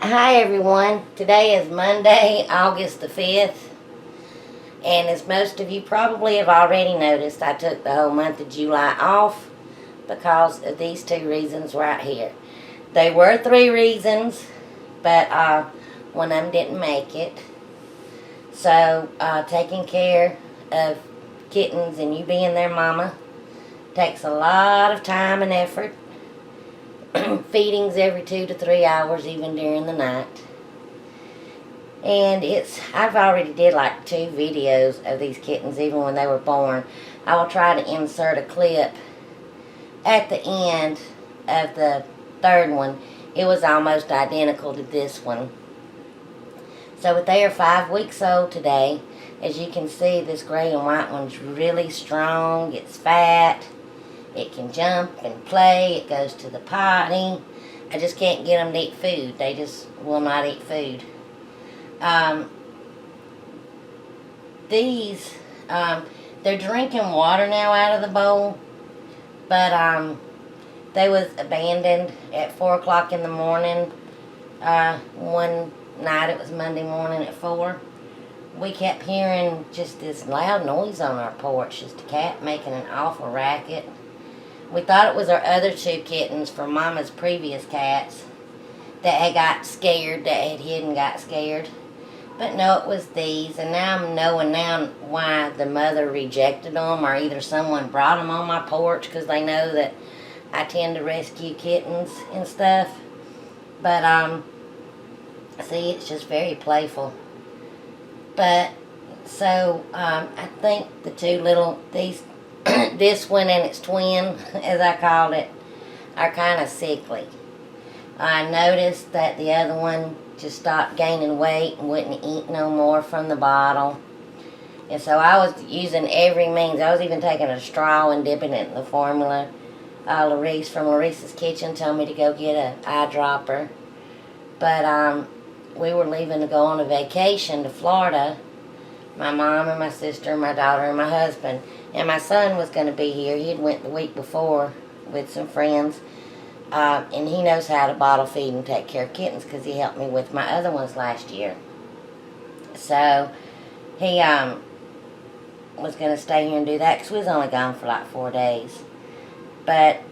Hi everyone. Today is Monday, August the 5th. And as most of you probably have already noticed, I took the whole month of July off because of these two reasons right here. They were three reasons, but one of them didn't make it. So taking care of kittens and you being their mama takes a lot of time and effort. Feedings every 2 to 3 hours, even during the night. And I've already did like 2 videos of these kittens, even when they were born. I will try to insert a clip at the end of the third one. It was almost identical to this one. So they are 5 weeks old today. As you can see, this gray and white one's really strong. It's fat. It can jump and play. It goes to the potty. I just can't get them to eat food. They just will not eat food. They're drinking water now out of the bowl. But they was abandoned at 4 o'clock in the morning. One night, it was Monday morning at 4. We kept hearing just this loud noise on our porch. Just a cat making an awful racket. We thought it was our other 2 kittens from Mama's previous cats that had got scared, that had hid and got scared. But no, it was these. And now I'm knowing now why the mother rejected them, or either someone brought them on my porch because they know that I tend to rescue kittens and stuff. But, see, it's just very playful. But, so, I think the 2 little, this one and its twin, as I called it, are kind of sickly. I noticed that the other one just stopped gaining weight and wouldn't eat no more from the bottle. And so I was using every means. I was even taking a straw and dipping it in the formula. Larice from Larice's Kitchen told me to go get an eyedropper. But we were leaving to go on a vacation to Florida. My mom and my sister, my daughter and my husband. And my son was going to be here. He had went the week before with some friends. And he knows how to bottle feed and take care of kittens because he helped me with my other ones last year. So he was going to stay here and do that because we was only gone for like 4 days. But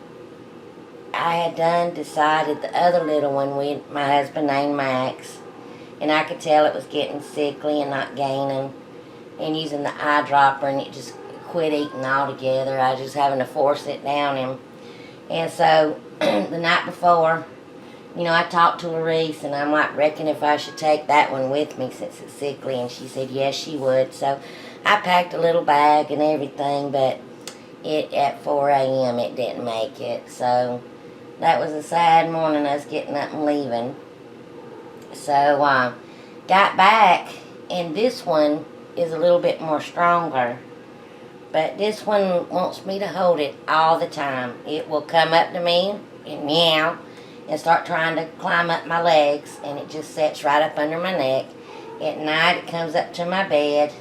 I had decided the other little one, my husband named Max. And I could tell it was getting sickly and not gaining. And using the eyedropper, and it just quit eating altogether. I was just having to force it down him. And so the night before, I talked to Larice, and I'm like, reckon if I should take that one with me since it's sickly. And she said yes, she would. So I packed a little bag and everything, but at 4 a.m. it didn't make it. So that was a sad morning, us getting up and leaving. So got back, and this one is a little bit more stronger. But this one wants me to hold it all the time. It will come up to me and meow and start trying to climb up my legs, and it just sits right up under my neck. At night it comes up to my bed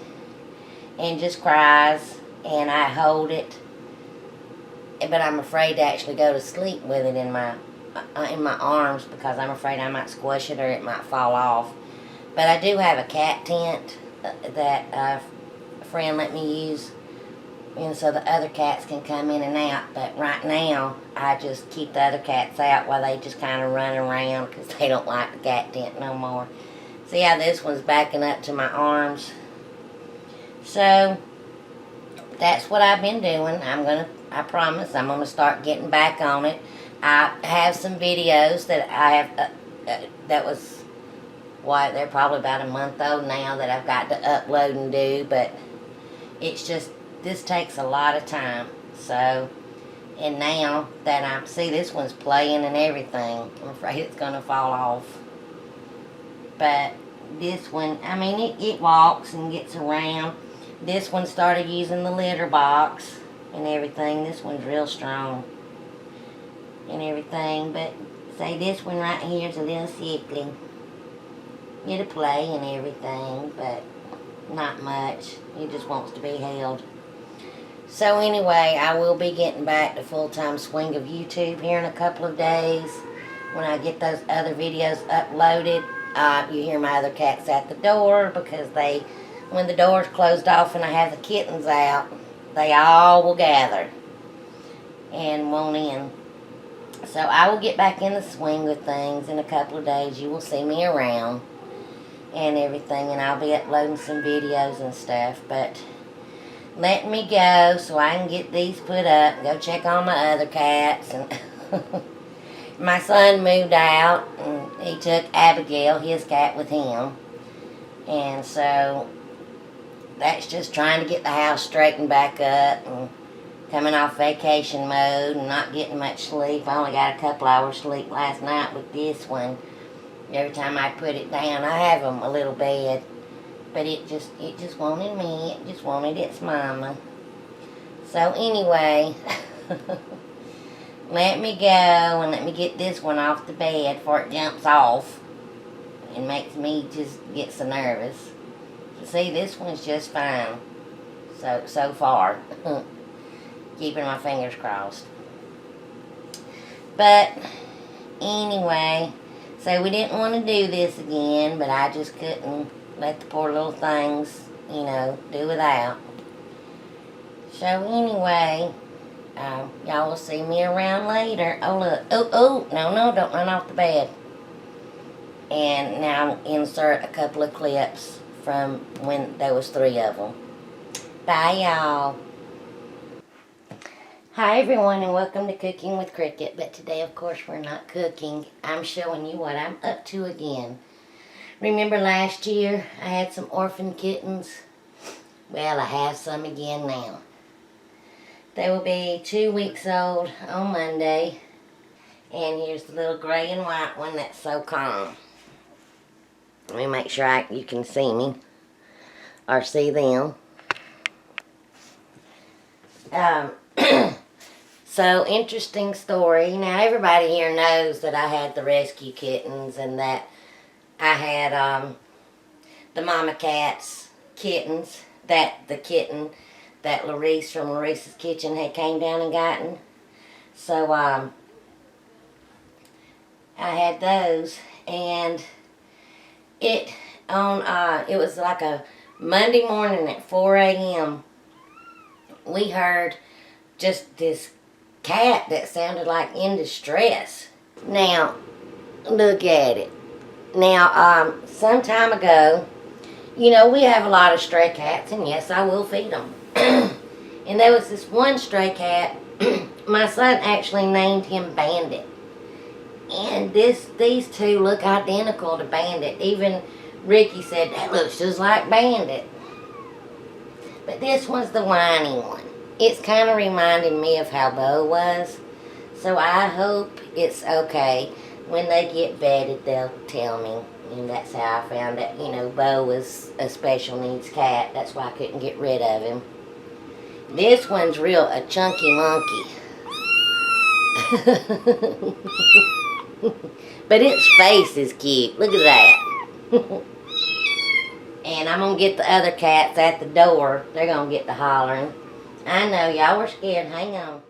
and just cries, and I hold it. But I'm afraid to actually go to sleep with it in my arms because I'm afraid I might squish it or it might fall off. But I do have a cat tent that a friend let me use, and so the other cats can come in and out. But right now, I just keep the other cats out while they just kind of run around because they don't like the cat tent no more. See how this one's backing up to my arms? So that's what I've been doing. I promise I'm going to start getting back on it. I have some videos that I have, that was, they're probably about a month old now that I've got to upload and do, but it's just, this takes a lot of time. So, and now that see this one's playing and everything, I'm afraid it's going to fall off. But this one, it walks and gets around. This one started using the litter box and everything. This one's real strong and everything, but say this one right here is a little sickly. It'll play and everything, but not much. It just wants to be held. So anyway, I will be getting back to full-time swing of YouTube here in a couple of days. when I get those other videos uploaded, you hear my other cats at the door because when the door's closed off and I have the kittens out, they all will gather and won't in. So I will get back in the swing with things in a couple of days. You will see me around and everything, and I'll be uploading some videos and stuff. But let me go so I can get these put up, go check on my other cats. And my son moved out, and he took Abigail, his cat, with him. And so that's just trying to get the house straightened back up and coming off vacation mode and not getting much sleep. I only got a couple hours sleep last night with this one. Every time I put it down, I have a little bed, but it just wanted me. It just wanted its mama. So anyway, let me go and let me get this one off the bed before it jumps off and makes me just get so nervous. See, this one's just fine. So far. Keeping my fingers crossed. But anyway, so we didn't want to do this again, but I just couldn't let the poor little things, do without. So anyway, y'all will see me around later. Oh look, no, don't run off the bed. And now insert a couple of clips from when there was 3 of them. Bye y'all. Hi everyone, and welcome to Cooking with Cricket. But today, of course, we're not cooking. I'm showing you what I'm up to again. Remember last year I had some orphan kittens? Well, I have some again now. They will be 2 weeks old on Monday. And here's the little gray and white one that's so calm. Let me make sure you can see me or see them. So, interesting story. Now, everybody here knows that I had the rescue kittens and that I had the mama cat's kittens, the kitten that Larice from Larice's Kitchen had came down and gotten. So, I had those, and it was like a Monday morning at 4 a.m. we heard just this cat that sounded like in distress. Now, look at it. Now, some time ago, we have a lot of stray cats, and yes, I will feed them. And there was this one stray cat, my son actually named him Bandit. And these two look identical to Bandit. Even Ricky said, that looks just like Bandit. But this one's the whiny one. It's kind of reminding me of how Bo was. So I hope it's okay. When they get vetted, they'll tell me. And that's how I found out, Bo was a special needs cat. That's why I couldn't get rid of him. This one's a chunky monkey. But its face is cute. Look at that. And I'm going to get the other cats at the door. They're going to get to hollering. I know, y'all were scared. Hang on.